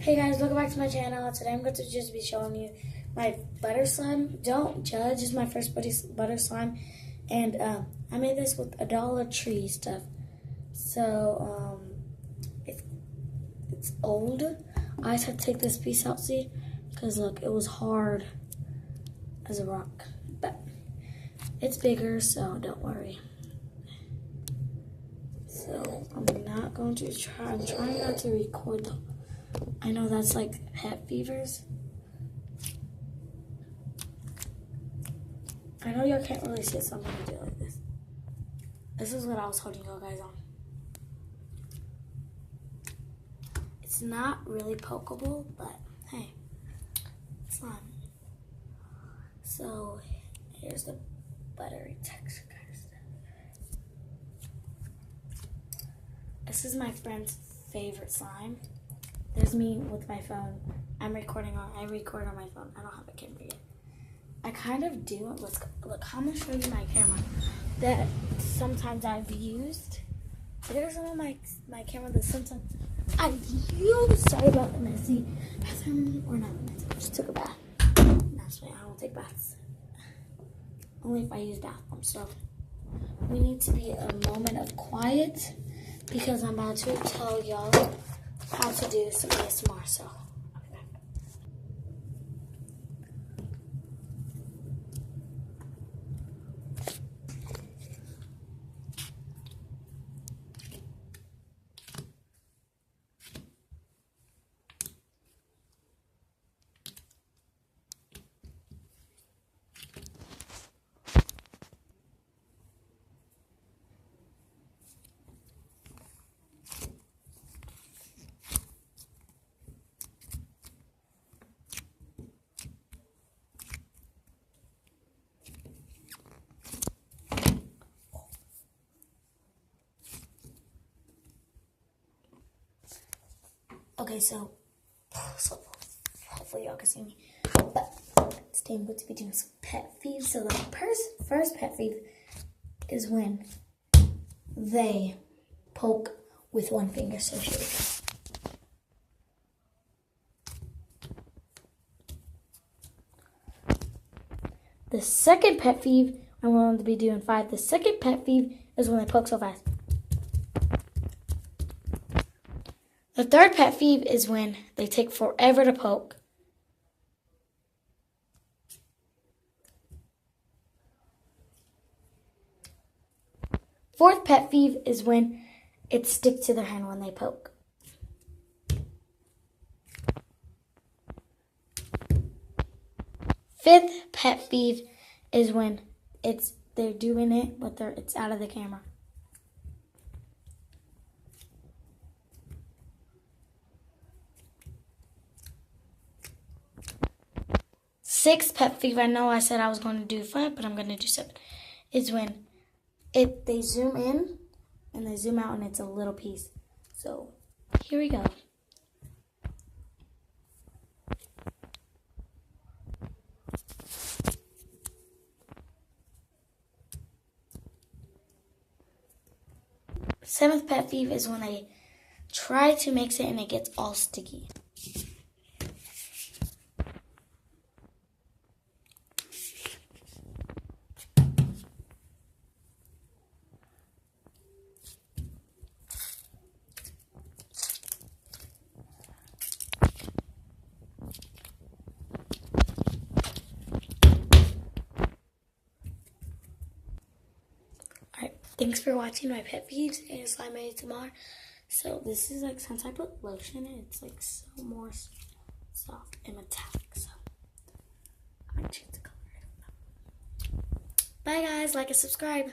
Hey guys, welcome back to my channel. Today I'm going to just be showing you my butter slime. Don't judge, it's my first butter slime. And I made this with a Dollar Tree stuff. So it's old. I just had to take this piece out, see? Because look, it was hard as a rock. But it's bigger, so don't worry. So I'm trying not to record though. I know that's like pet fevers. I know y'all can't really see it, so I'm gonna do it like this. This is what I was holding you guys on. It's not really pokeable, but hey, it's fun. So here's the buttery texture kind of stuff. This is my friend's favorite slime. There's me with my phone. I record on my phone. I don't have a camera yet. I kind of do. Look, I'm gonna show you my camera that sometimes I've used. There's some of my camera that sometimes I've used. Sorry about the messy bathroom, or not messy. I just took a bath. That's right. I don't take baths. Only if I use bathrooms. So we need to be a moment of quiet because I'm about to tell y'all how to do some ASMR, so I'll be back. Okay, so hopefully y'all can see me. But today I'm going to be doing some pet peeves. So the first pet peeve is when they poke with one finger. So here we go. The second pet peeve, I'm going to be doing 5. The second pet peeve is when they poke so fast. The third pet peeve is when they take forever to poke. Fourth pet peeve is when it sticks to their hand when they poke. Fifth pet peeve is when they're doing it, but it's out of the camera. Sixth pet peeve, I know I said I was going to do 5, but I'm going to do 7, is when they zoom in and they zoom out and it's a little piece. So here we go. Seventh pet peeve is when they try to mix it and it gets all sticky. Thanks for watching my pet peeves and slime ASMR. So this is like some type of lotion and it's like so more soft and metallic. So I'm gonna change the color. Bye guys, like and subscribe.